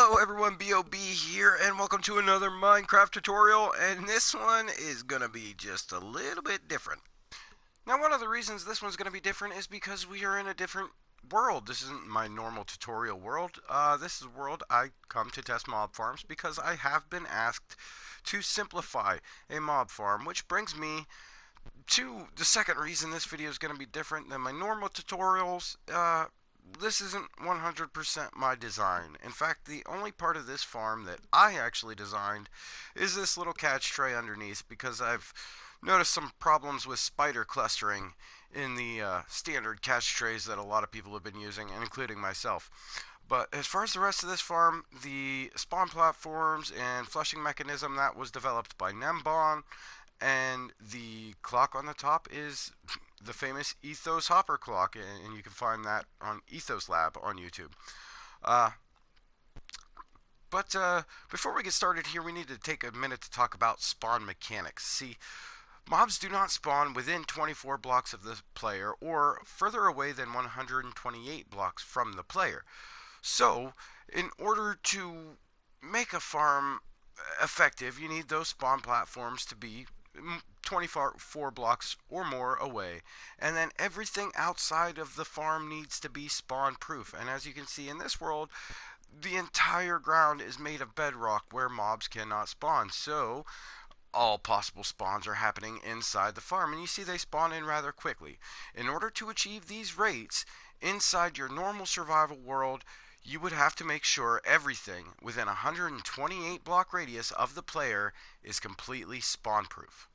Hello everyone, BOB here, and welcome to another Minecraft tutorial, and this one is going to be just a little bit different. Now, one of the reasons this one's going to be different is because we are in a different world. This isn't my normal tutorial world. This is a world I come to test mob farms because I have been asked to simplify a mob farm, which brings me to the second reason this video is going to be different than my normal tutorials. This isn't 100% my design. In fact, the only part of this farm that I actually designed is this little catch tray underneath, because I've noticed some problems with spider clustering in the standard catch trays that a lot of people have been using, including myself. But as far as the rest of this farm, the spawn platforms and flushing mechanism, that was developed by Nembon, and the clock on the top is the famous Ethos Hopper clock, and you can find that on Ethos Lab on YouTube. But before we get started here, we need to take a minute to talk about spawn mechanics. See, mobs do not spawn within 24 blocks of the player or further away than 128 blocks from the player. So, in order to make a farm effective, you need those spawn platforms to be 24 blocks or more away, and then everything outside of the farm needs to be spawn proof. And as you can see in this world, the entire ground is made of bedrock where mobs cannot spawn, so all possible spawns are happening inside the farm, and you see they spawn in rather quickly. In order to achieve these rates inside your normal survival world, you would have to make sure everything within 128 block radius of the player is completely spawn proof.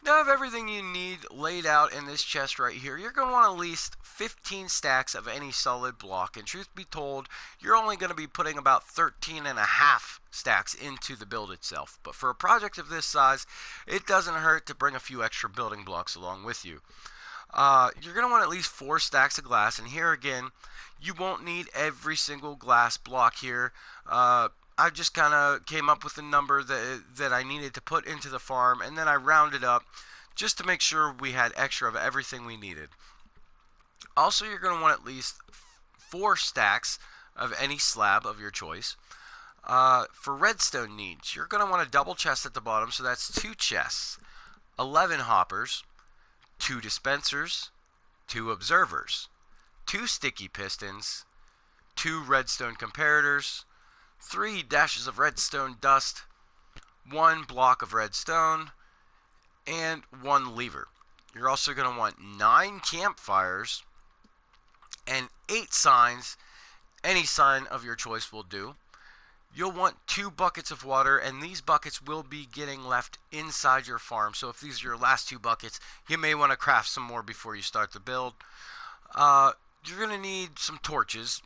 Now, of everything you need laid out in this chest right here, you're going to want at least 15 stacks of any solid block, and truth be told, you're only going to be putting about 13 and a half stacks into the build itself. But for a project of this size, it doesn't hurt to bring a few extra building blocks along with you. You're going to want at least 4 stacks of glass, and here again, you won't need every single glass block here. I just kind of came up with a number that I needed to put into the farm, and then I rounded up just to make sure we had extra of everything we needed. Also, you're going to want at least 4 stacks of any slab of your choice. For redstone needs, you're going to want a double chest at the bottom, so that's 2 chests, 11 hoppers, 2 dispensers, 2 observers, 2 sticky pistons, 2 redstone comparators, 3 dashes of redstone dust, 1 block of redstone, and 1 lever. You're also going to want 9 campfires and 8 signs. Any sign of your choice will do. You'll want 2 buckets of water, and these buckets will be getting left inside your farm. So if these are your last 2 buckets, you may want to craft some more before you start the build. You're going to need some torches,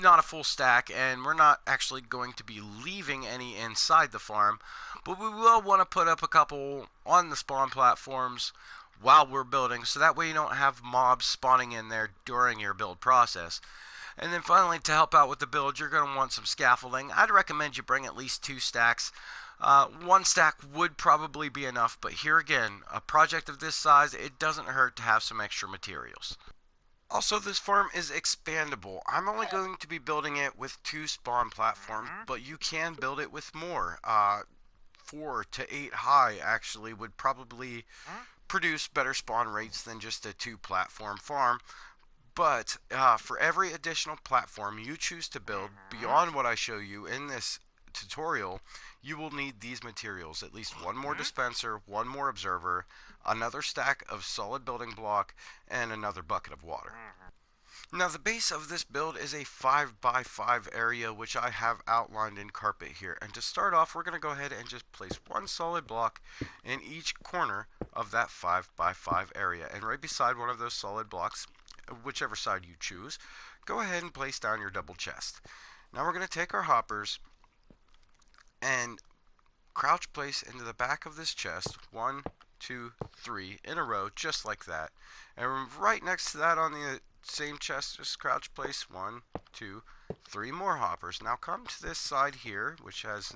not a full stack, and we're not actually going to be leaving any inside the farm, but we will want to put up a couple on the spawn platforms while we're building, so that way you don't have mobs spawning in there during your build process. And then finally, to help out with the build, you're going to want some scaffolding. I'd recommend you bring at least 2 stacks. 1 stack would probably be enough, but here again, a project of this size, it doesn't hurt to have some extra materials. Also, this farm is expandable. I'm only going to be building it with 2 spawn platforms, but you can build it with more. 4 to 8 high actually would probably produce better spawn rates than just a 2 platform farm. But for every additional platform you choose to build beyond what I show you in this tutorial, you will need these materials: at least 1 more dispenser, 1 more observer, another stack of solid building block, and another bucket of water. Now, the base of this build is a 5x5 area, which I have outlined in carpet here. And to start off, we're going to go ahead and just place 1 solid block in each corner of that 5x5 area. And right beside one of those solid blocks, whichever side you choose, go ahead and place down your double chest. Now we're going to take our hoppers and crouch place into the back of this chest 1, 2, 3 in a row, just like that. And right next to that on the same chest, just crouch place 1, 2, 3 more hoppers. Now come to this side here, which has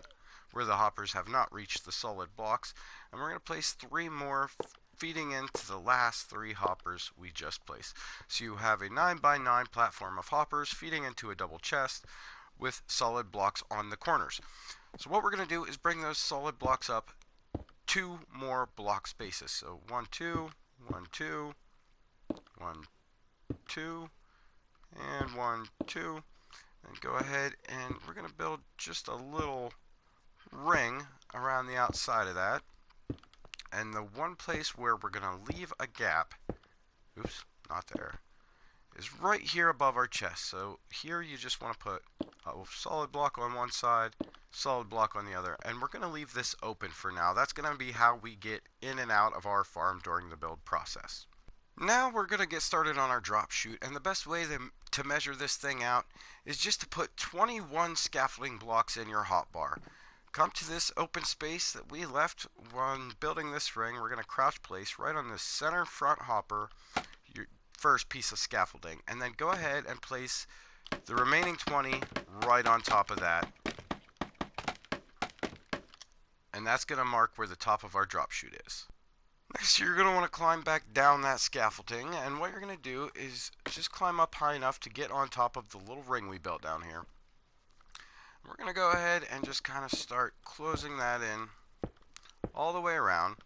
where the hoppers have not reached the solid blocks, and we're going to place 3 more feeding into the last 3 hoppers we just placed. So you have a 9x9 platform of hoppers feeding into a double chest. with solid blocks on the corners. So what we're going to do is bring those solid blocks up 2 more block spaces. So 1, 2, 1, 2, 1, 2, and 1, 2. And go ahead and we're going to build just a little ring around the outside of that. And the one place where we're going to leave a gap, oops, not there, is right here above our chest. So here you just want to put a solid block on one side, solid block on the other, and we're going to leave this open for now. That's going to be how we get in and out of our farm during the build process. Now we're going to get started on our drop chute, and the best way to measure this thing out is just to put 21 scaffolding blocks in your hotbar. Come to this open space that we left when building this ring. We're going to crouch place right on the center front hopper your first piece of scaffolding, and then go ahead and place the remaining 20 right on top of that, and that's going to mark where the top of our drop chute is. Next, you're going to want to climb back down that scaffolding, and what you're going to do is just climb up high enough to get on top of the little ring we built down here. We're going to go ahead and just kind of start closing that in all the way around,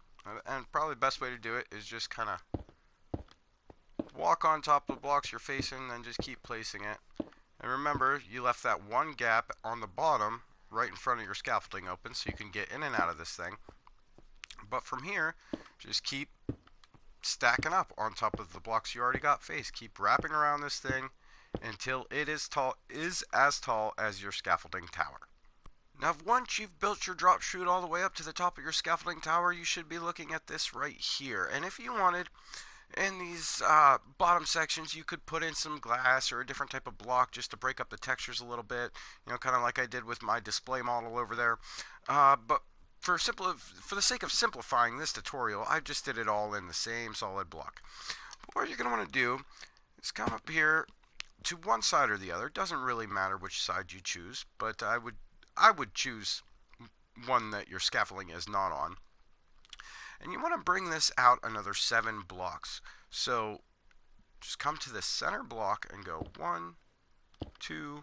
and probably the best way to do it is just kind of walk on top of the blocks you're facing, and then just keep placing it. And remember, you left that one gap on the bottom right in front of your scaffolding open so you can get in and out of this thing. But from here, just keep stacking up on top of the blocks you already got faced. Keep wrapping around this thing until it is as tall as your scaffolding tower. Now, once you've built your drop chute all the way up to the top of your scaffolding tower, you should be looking at this right here. And if you wanted, in these bottom sections, you could put in some glass or a different type of block just to break up the textures a little bit, you know, kind of like I did with my display model over there. But for the sake of simplifying this tutorial, I just did it all in the same solid block. But what you're going to want to do is come up here to one side or the other. It doesn't really matter which side you choose, but I would choose one that your scaffolding is not on. And you want to bring this out another 7 blocks. So just come to the center block and go 1, 2,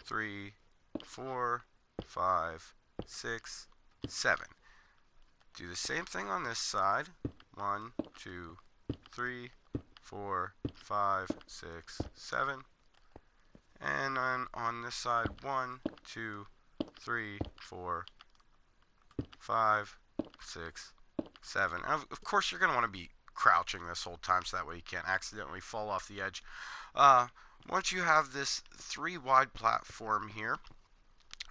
3, 4, 5, 6, 7. Do the same thing on this side. 1, 2, 3, 4, 5, 6, 7. And then on this side, 1, 2, 3, 4, 5, 6, 7. And of course, you're going to want to be crouching this whole time so that way you can't accidentally fall off the edge. Once you have this 3 wide platform here,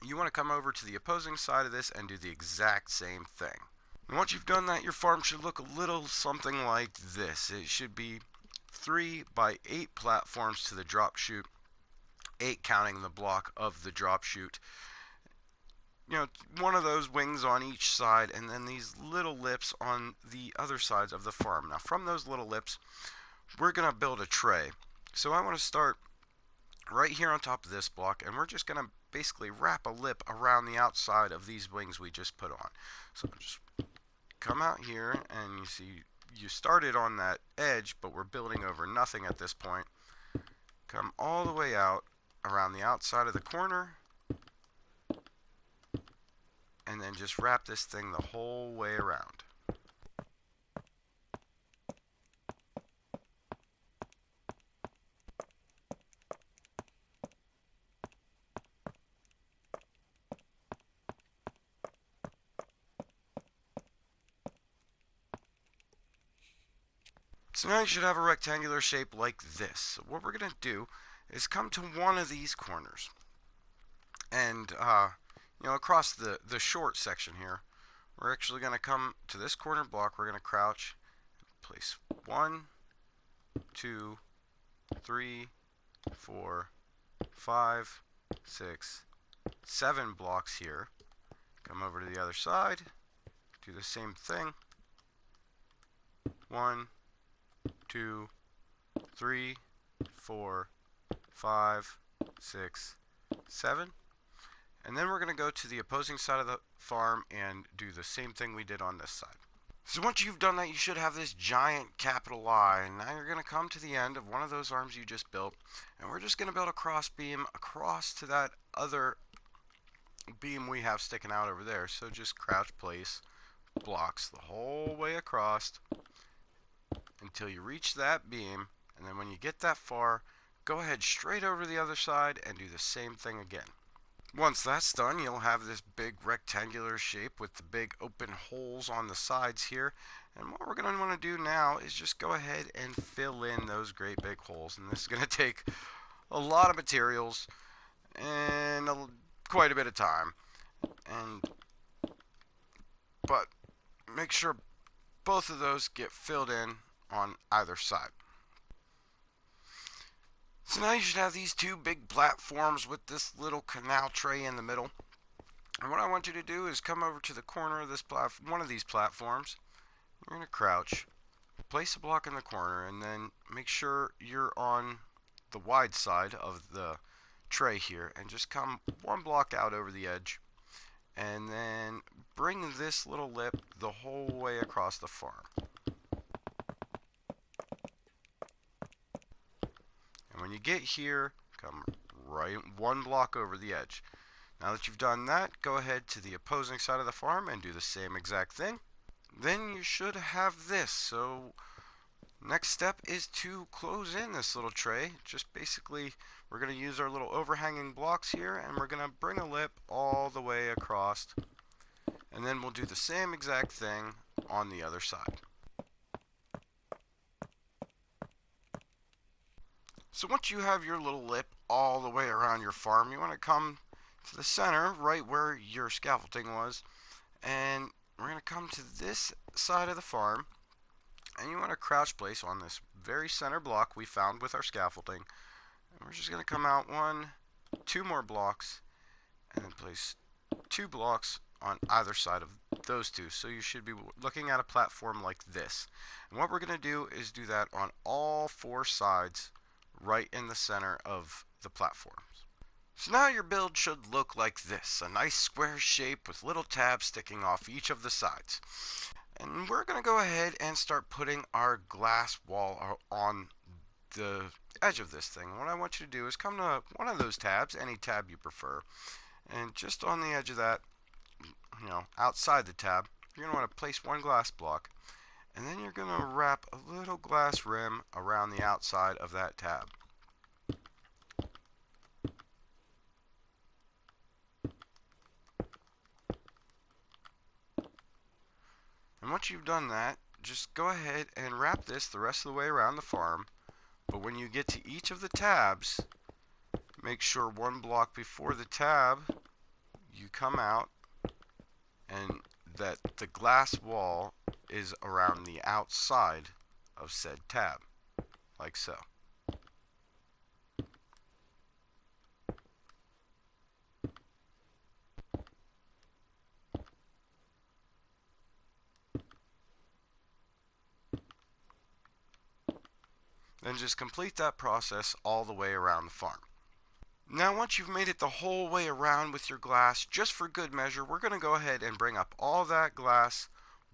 you want to come over to the opposing side of this and do the exact same thing. And once you've done that, your farm should look a little something like this. It should be 3 by 8 platforms to the drop chute, 8 counting the block of the drop chute. You know, one of those wings on each side, and then these little lips on the other sides of the farm. Now, from those little lips, we're going to build a tray. So I want to start right here on top of this block, and we're just going to basically wrap a lip around the outside of these wings we just put on. So just come out here, and you see you started on that edge, but we're building over nothing at this point. Come all the way out around the outside of the corner, and then just wrap this thing the whole way around. So now you should have a rectangular shape like this. So what we're going to do is come to one of these corners, and you know, across the short section here, we're actually going to come to this corner block. We're going to crouch, place 1, 2, 3, 4, 5, 6, 7 blocks here. Come over to the other side, do the same thing. 1, 2, 3, 4, 5, 6, 7. And then we're going to go to the opposing side of the farm and do the same thing we did on this side. So once you've done that, you should have this giant capital I. And now you're going to come to the end of one of those arms you just built. And we're just going to build a cross beam across to that other beam we have sticking out over there. So just crouch place blocks the whole way across until you reach that beam. And then when you get that far, go ahead straight over to the other side and do the same thing again. Once that's done, you'll have this big rectangular shape with the big open holes on the sides here. And what we're going to want to do now is just go ahead and fill in those great big holes. And this is going to take a lot of materials and quite a bit of time. But make sure both of those get filled in on either side. So now you should have these two big platforms with this little canal tray in the middle. And what I want you to do is come over to the corner of this one of these platforms. You're going to crouch, place a block in the corner, and then make sure you're on the wide side of the tray here, and just come one block out over the edge, and then bring this little lip the whole way across the farm. And when you get here, come right one block over the edge. Now that you've done that, go ahead to the opposing side of the farm and do the same exact thing. Then you should have this. So next step is to close in this little tray. Just basically, we're going to use our little overhanging blocks here, and we're going to bring a lip all the way across. And then we'll do the same exact thing on the other side. So once you have your little lip all the way around your farm, you want to come to the center, right where your scaffolding was, and we're going to come to this side of the farm, and you want to crouch place on this very center block we found with our scaffolding. And we're just going to come out two more blocks, and then place 2 blocks on either side of those two. So you should be looking at a platform like this. And what we're going to do is do that on all 4 sides, right in the center of the platforms. So now your build should look like this, a nice square shape with little tabs sticking off each of the sides. And we're going to go ahead and start putting our glass wall on the edge of this thing. What I want you to do is come to one of those tabs, any tab you prefer, and just on the edge of that, outside the tab, you're going to want to place 1 glass block, and then you're going to wrap a little glass rim around the outside of that tab. And once you've done that, just go ahead and wrap this the rest of the way around the farm. But when you get to each of the tabs, make sure 1 block before the tab, you come out and that the glass wall is around the outside of said tab, like so. Then just complete that process all the way around the farm. Now once you've made it the whole way around with your glass, just for good measure, we're going to go ahead and bring up all that glass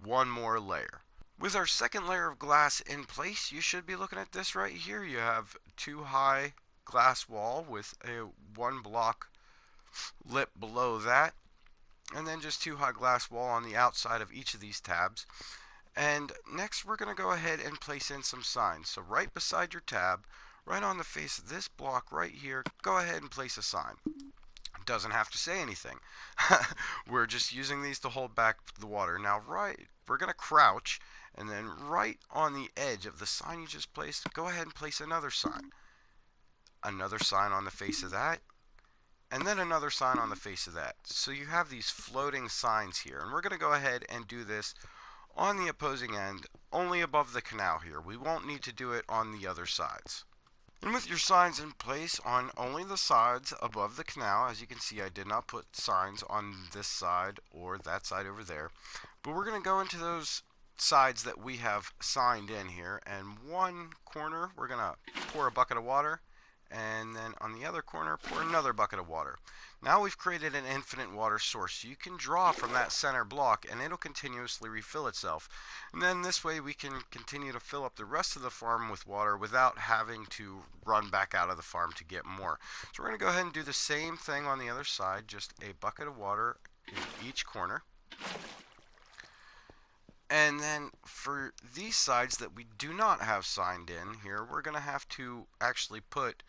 1 more layer. With our second layer of glass in place, you should be looking at this right here. You have 2 high glass wall with a 1 block lip below that, and then just 2 high glass wall on the outside of each of these tabs. And next we're going to go ahead and place in some signs. So right beside your tab, right on the face of this block right here, go ahead and place a sign. It doesn't have to say anything. We're just using these to hold back the water. Now we're going to crouch, and then right on the edge of the sign you just placed, go ahead and place another sign. Another sign on the face of that, and then another sign on the face of that. So you have these floating signs here, and we're going to go ahead and do this on the opposing end, only above the canal here. We won't need to do it on the other sides. And with your signs in place on only the sides above the canal, as you can see, I did not put signs on this side or that side over there. But we're going to go into those sides that we have signed in here, and 1 corner we're going to pour a bucket of water, and then on the other corner pour another bucket of water. Now we've created an infinite water source. You can draw from that center block and it'll continuously refill itself. And then this way we can continue to fill up the rest of the farm with water without having to run back out of the farm to get more. So we're going to go ahead and do the same thing on the other side, just a bucket of water in each corner. And then for these sides that we do not have signed in here, we're going to have to actually put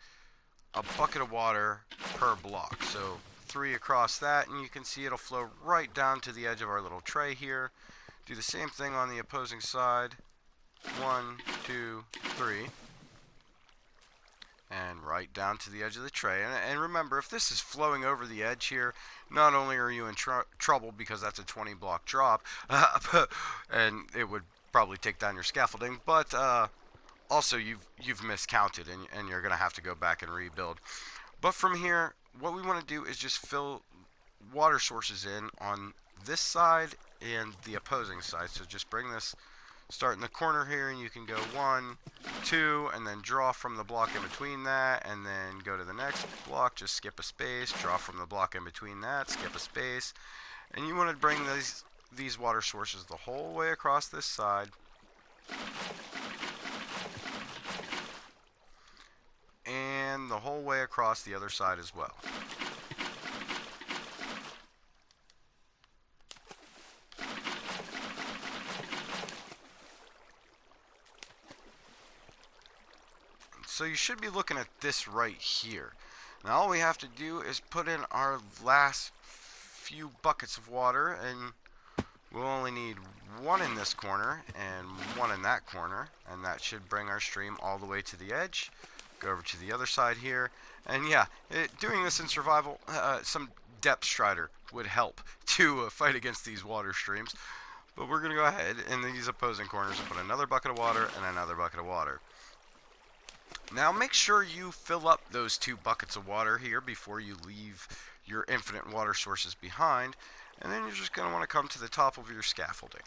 a bucket of water per block. So 3 across that, and you can see it'll flow right down to the edge of our little tray here. Do the same thing on the opposing side. 1, 2, 3. And right down to the edge of the tray. And remember, if this is flowing over the edge here, not only are you in trouble because that's a 20 block drop, and it would probably take down your scaffolding, but also you've miscounted and you're going to have to go back and rebuild. But from here, what we want to do is just fill water sources in on this side and the opposing side. So just bring this, start in the corner here, and you can go 1, 2, and then draw from the block in between that, and then go to the next block, just skip a space, draw from the block in between that, skip a space. And you want to bring these water sources the whole way across this side. And the whole way across the other side as well. So you should be looking at this right here. Now all we have to do is put in our last few buckets of water, and we'll only need 1 in this corner and 1 in that corner, and that should bring our stream all the way to the edge. Go over to the other side here, and yeah, doing this in survival, some depth strider would help to fight against these water streams. But we're going to go ahead in these opposing corners and put another bucket of water and another bucket of water. Now make sure you fill up those 2 buckets of water here before you leave your infinite water sources behind, and then you're just going to want to come to the top of your scaffolding.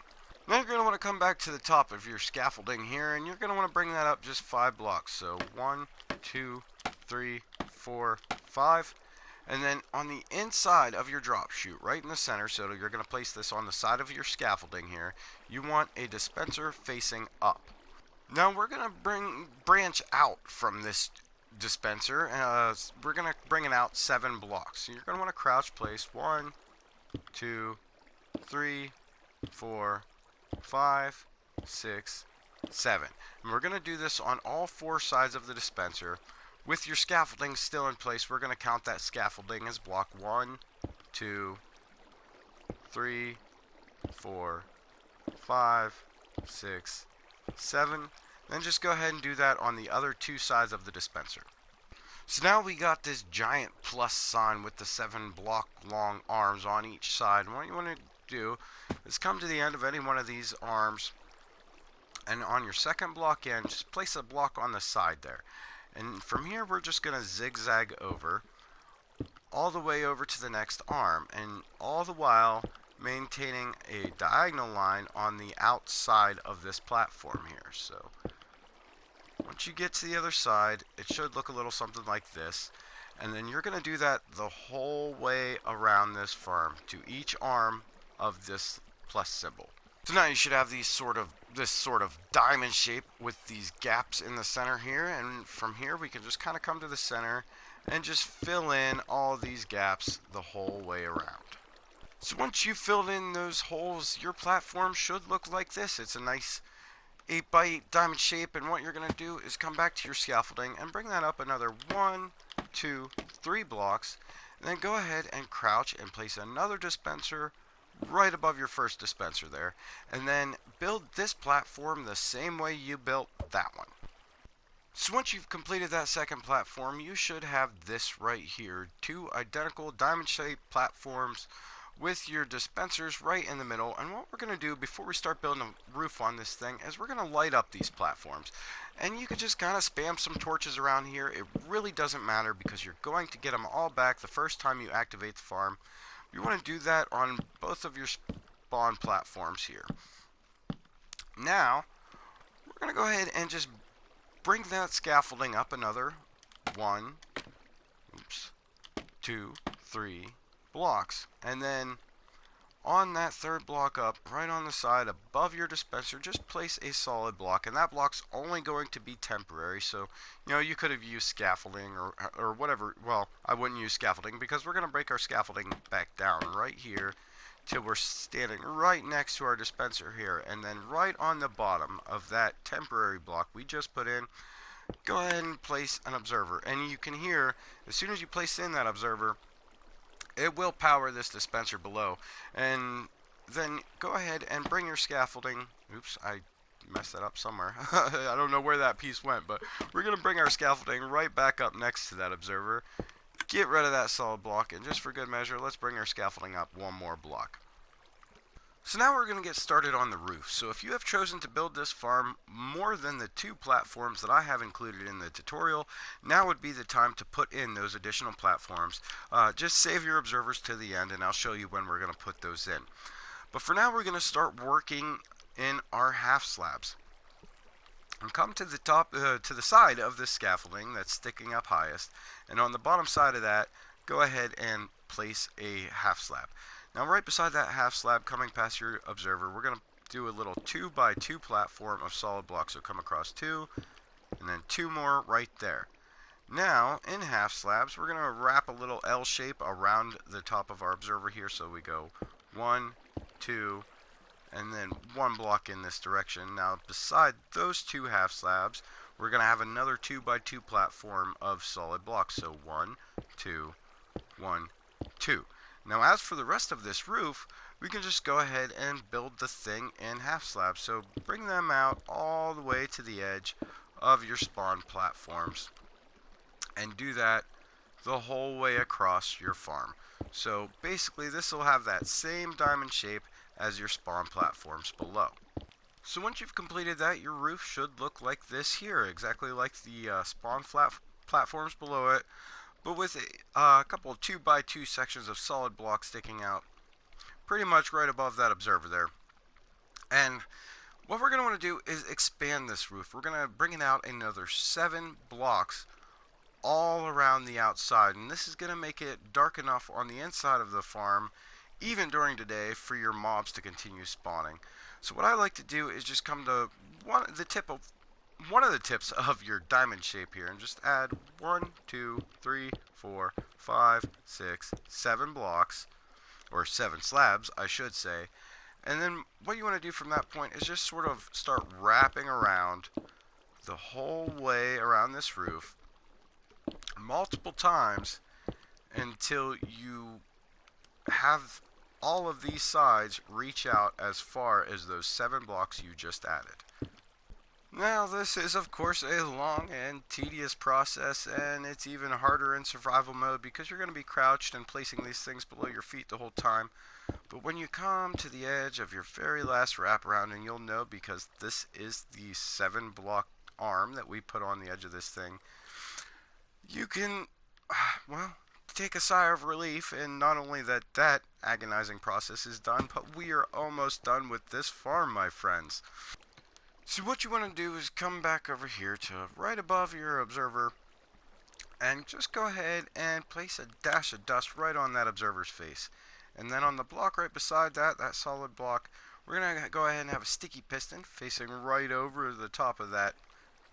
Now you're going to want to come back to the top of your scaffolding here, and you're going to want to bring that up just 5 blocks. So 1, 2, 3, 4, 5. And then on the inside of your drop chute, right in the center, so you're going to place this on the side of your scaffolding here, you want a dispenser facing up. Now we're going to branch out from this dispenser. We're going to bring it out 7 blocks. So you're going to want to crouch place 1, 2, 3, 4, 5, 6, 7. And we're going to do this on all 4 sides of the dispenser. With your scaffolding still in place, we're going to count that scaffolding as block 1, 2, 3, 4, 5, 6, 7. Then just go ahead and do that on the other 2 sides of the dispenser. So now we got this giant plus sign with the 7 block long arms on each side. And what you want to do is come to the end of any one of these arms, and on your second block end, just place a block on the side there. And from here, we're just going to zigzag over all the way over to the next arm, and all the while maintaining a diagonal line on the outside of this platform here. So once you get to the other side, it should look a little something like this, and then you're going to do that the whole way around this farm to each arm of this plus symbol. So now you should have this sort of diamond shape with these gaps in the center here, and from here we can just kind of come to the center and just fill in all these gaps the whole way around. So once you've filled in those holes, your platform should look like this. It's a nice 8x8 diamond shape, and what you're going to do is come back to your scaffolding and bring that up another 1, 2, 3 blocks, and then go ahead and crouch and place another dispenser right above your first dispenser there, and then build this platform the same way you built that one. So once you've completed that second platform, you should have this right here, 2 identical diamond shaped platforms with your dispensers right in the middle. And what we're going to do before we start building a roof on this thing is we're going to light up these platforms. And you can just kind of spam some torches around here. It really doesn't matter because you're going to get them all back the first time you activate the farm. You want to do that on both of your spawn platforms here. Now, we're going to go ahead and just bring that scaffolding up another 1, oops, 2, 3 blocks. And then on that third block up, right on the side above your dispenser, just place a solid block, and that block's only going to be temporary. So, you could have used scaffolding or whatever. Well, I wouldn't use scaffolding because we're going to break our scaffolding back down right here till we're standing right next to our dispenser here. And then right on the bottom of that temporary block we just put in, go ahead and place an observer. And you can hear, as soon as you place in that observer, it will power this dispenser below. And then go ahead and bring your scaffolding. Oops, I messed that up somewhere. I don't know where that piece went, but we're going to bring our scaffolding right back up next to that observer. Get rid of that solid block, and just for good measure, let's bring our scaffolding up one more block. So now we're going to get started on the roof. So if you have chosen to build this farm more than the 2 platforms that I have included in the tutorial, now would be the time to put in those additional platforms. Just save your observers to the end, and I'll show you when we're going to put those in. But for now, we're going to start working in our half slabs. And come to the top, to the side of this scaffolding that's sticking up highest, and on the bottom side of that, go ahead and place a half slab. Now right beside that half slab, coming past your observer, we're going to do a little 2x2 platform of solid blocks. So come across 2, and then 2 more right there. Now, in half slabs, we're going to wrap a little L shape around the top of our observer here. So we go 1, 2, and then 1 block in this direction. Now, beside those 2 half slabs, we're going to have another 2x2 platform of solid blocks. So 1, 2, 1, 2. Now, as for the rest of this roof, we can just go ahead and build the thing in half slabs. So bring them out all the way to the edge of your spawn platforms, and do that the whole way across your farm. So basically, this will have that same diamond shape as your spawn platforms below. So once you've completed that, your roof should look like this here, exactly like the spawn platforms below it, but with a couple of 2x2 sections of solid blocks sticking out pretty much right above that observer there. And what we're going to want to do is expand this roof. We're going to bring it out another 7 blocks all around the outside, and this is going to make it dark enough on the inside of the farm, even during the day, for your mobs to continue spawning. So what I like to do is just come to one of the tips of your diamond shape here, and just add 1, 2, 3, 4, 5, 6, 7 blocks, or 7 slabs, I should say. And then what you want to do from that point is just sort of start wrapping around the whole way around this roof multiple times until you have all of these sides reach out as far as those 7 blocks you just added. Now, this is of course a long and tedious process, and it's even harder in survival mode because you're going to be crouched and placing these things below your feet the whole time. But when you come to the edge of your very last wraparound, and you'll know because this is the 7 block arm that we put on the edge of this thing, you can, well, take a sigh of relief, and not only that agonizing process is done, but we are almost done with this farm, my friends. So what you want to do is come back over here to right above your observer, and just go ahead and place a dash of dust right on that observer's face. And then on the block right beside that solid block, we're going to go ahead and have a sticky piston facing right over the top of that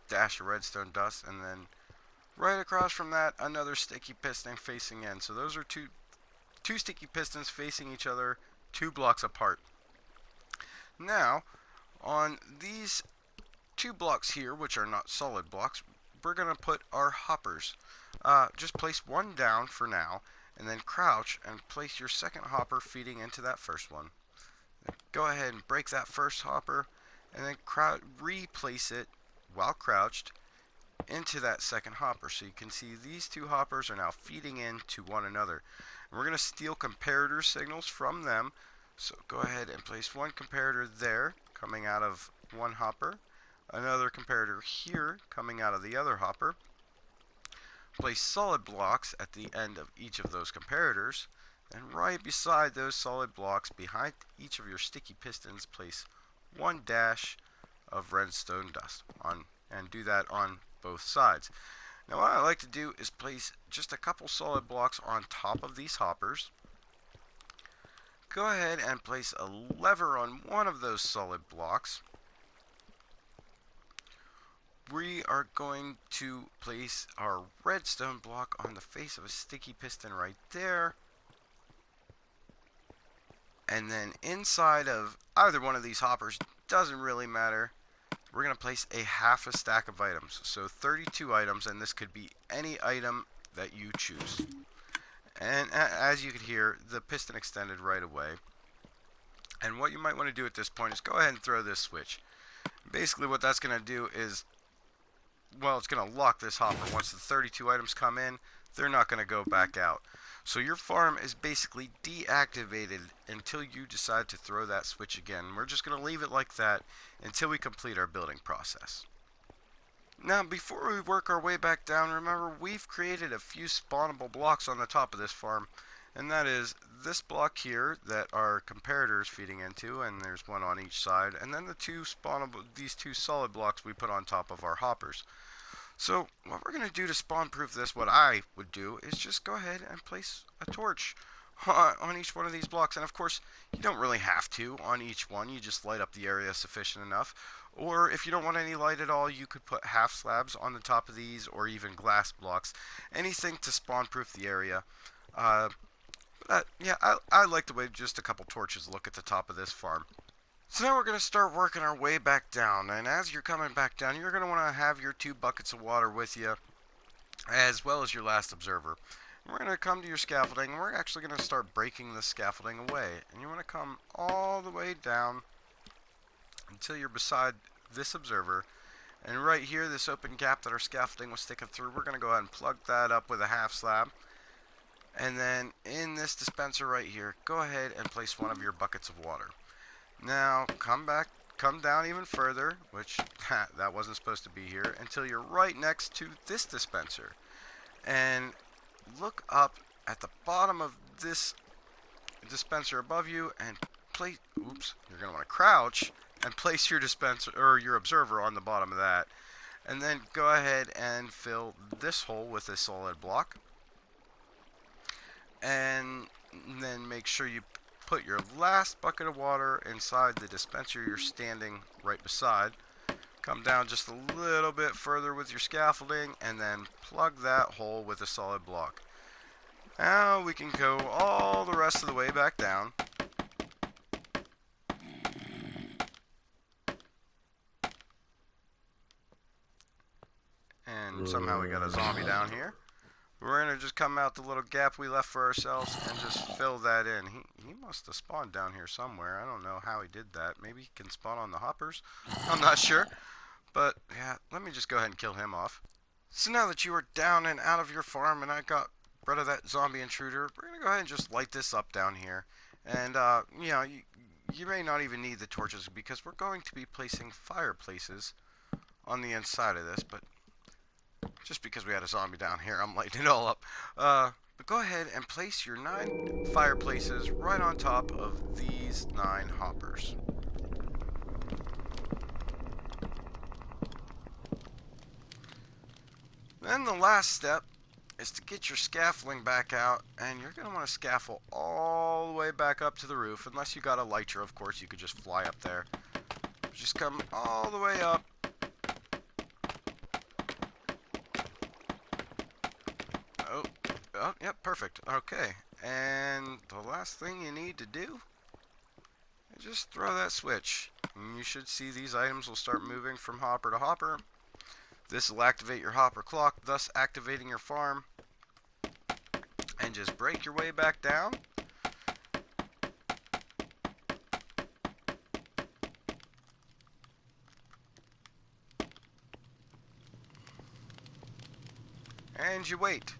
dash of redstone dust, and then right across from that, another sticky piston facing in. So those are two sticky pistons facing each other, 2 blocks apart. Now, on these 2 blocks here, which are not solid blocks, we're going to put our hoppers. Just place 1 down for now, and then crouch and place your second hopper feeding into that first one. Go ahead and break that first hopper, and then replace it while crouched into that second hopper. So you can see these 2 hoppers are now feeding into one another. And we're going to steal comparator signals from them. So go ahead and place 1 comparator there, coming out of one hopper. Another comparator here, coming out of the other hopper. Place solid blocks at the end of each of those comparators. And right beside those solid blocks, behind each of your sticky pistons, place 1 dash of redstone dust. And do that on both sides. Now what I like to do is place just a couple solid blocks on top of these hoppers. Go ahead and place a lever on one of those solid blocks. We are going to place our redstone block on the face of a sticky piston right there. And then inside of either one of these hoppers, doesn't really matter, we're going to place a half a stack of items. So 32 items, and this could be any item that you choose. And as you can hear, the piston extended right away. And what you might want to do at this point is go ahead and throw this switch. Basically what that's going to do is, well, it's going to lock this hopper. Once the 32 items come in, they're not going to go back out. So your farm is basically deactivated until you decide to throw that switch again. We're just going to leave it like that until we complete our building process. Now, before we work our way back down, remember we've created a few spawnable blocks on the top of this farm. And that is this block here that our comparator is feeding into, and there's one on each side. And then the two spawnable, these two solid blocks we put on top of our hoppers. So what we're going to do to spawn proof this, what I would do, is just go ahead and place a torch on each one of these blocks. And of course, you don't really have to on each one. You just light up the area sufficient enough. Or if you don't want any light at all, you could put half slabs on the top of these, or even glass blocks. Anything to spawn proof the area. Yeah, I like the way just a couple torches look at the top of this farm. So now we're going to start working our way back down, and as you're coming back down, you're going to want to have your 2 buckets of water with you, as well as your last observer. And we're going to come to your scaffolding, and we're actually going to start breaking the scaffolding away. And you want to come all the way down until you're beside this observer. And right here, this open gap that our scaffolding was sticking through, we're going to go ahead and plug that up with a half slab. And then in this dispenser right here, go ahead and place one of your buckets of water. Now, come down even further, which that wasn't supposed to be here, until you're right next to this dispenser. And look up at the bottom of this dispenser above you and place, oops, you're going to want to crouch and place your dispenser or your observer on the bottom of that. And then go ahead and fill this hole with a solid block. And then make sure you put your last bucket of water inside the dispenser you're standing right beside. Come down just a little bit further with your scaffolding and then plug that hole with a solid block. Now we can go all the rest of the way back down. And somehow we got a zombie down here. We're going to just come out the little gap we left for ourselves and just fill that in. He must have spawned down here somewhere. I don't know how he did that. Maybe he can spawn on the hoppers. I'm not sure. But, yeah, let me just go ahead and kill him off. So now that you are down and out of your farm and I got rid of that zombie intruder, we're going to go ahead and just light this up down here. And, you know, you may not even need the torches because we're going to be placing fireplaces on the inside of this, but just because we had a zombie down here, I'm lighting it all up. But go ahead and place your 9 fireplaces right on top of these 9 hoppers. Then the last step is to get your scaffolding back out, and you're going to want to scaffold all the way back up to the roof. Unless you got a lighter, of course, you could just fly up there. Just come all the way up. Oh, yep, perfect. Okay, and the last thing you need to do is just throw that switch. And you should see these items will start moving from hopper to hopper. This will activate your hopper clock, thus activating your farm. And just break your way back down. And you wait.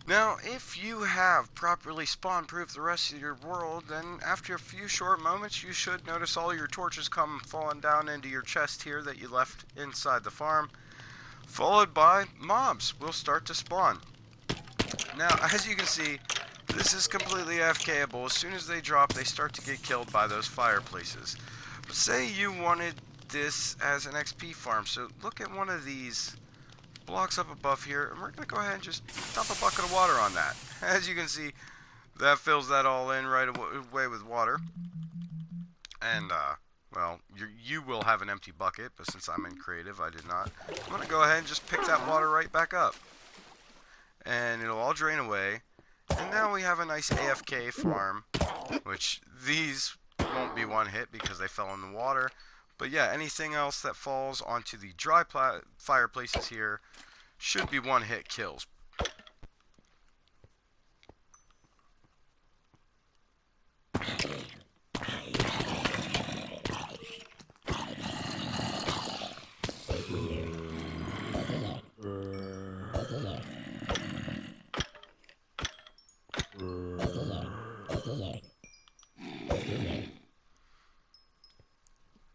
Now, if you have properly spawn-proofed the rest of your world, then after a few short moments, you should notice all your torches come falling down into your chest here that you left inside the farm, followed by mobs will start to spawn. Now, as you can see, this is completely AFKable. As soon as they drop, they start to get killed by those fireplaces. But say you wanted this as an XP farm, so look at one of these blocks up above here, and we're going to go ahead and just dump a bucket of water on that. As you can see, that fills that all in right away with water. And, well, you will have an empty bucket, but since I'm in creative, I did not. I'm going to go ahead and just pick that water right back up. And it'll all drain away. And now we have a nice AFK farm, which these won't be one hit because they fell in the water. But yeah, anything else that falls onto the dry fireplaces here should be one hit kills.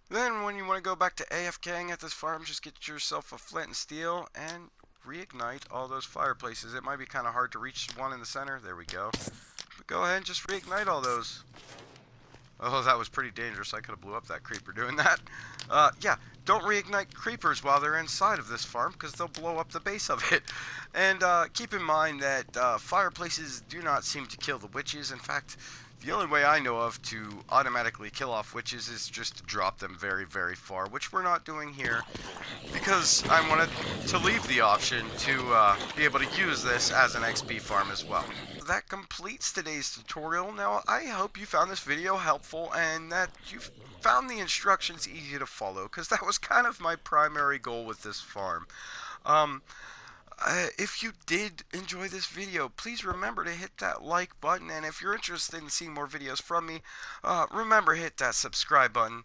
Then when you want to go back to AFKing at this farm, just get yourself a flint and steel and reignite all those fireplaces. It might be kind of hard to reach one in the center. There we go. But go ahead and just reignite all those. Oh, that was pretty dangerous. I could have blew up that creeper doing that. Yeah, don't reignite creepers while they're inside of this farm because they'll blow up the base of it. And keep in mind that fireplaces do not seem to kill the witches. In fact, the only way I know of to automatically kill off witches is just to drop them very, very far, which we're not doing here because I wanted to leave the option to be able to use this as an XP farm as well. That completes today's tutorial. Now, I hope you found this video helpful and that you found the instructions easy to follow, because that was kind of my primary goal with this farm. If you did enjoy this video, please remember to hit that like button, and if you're interested in seeing more videos from me, remember hit that subscribe button.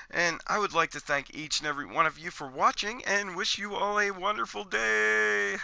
And I would like to thank each and every one of you for watching and wish you all a wonderful day.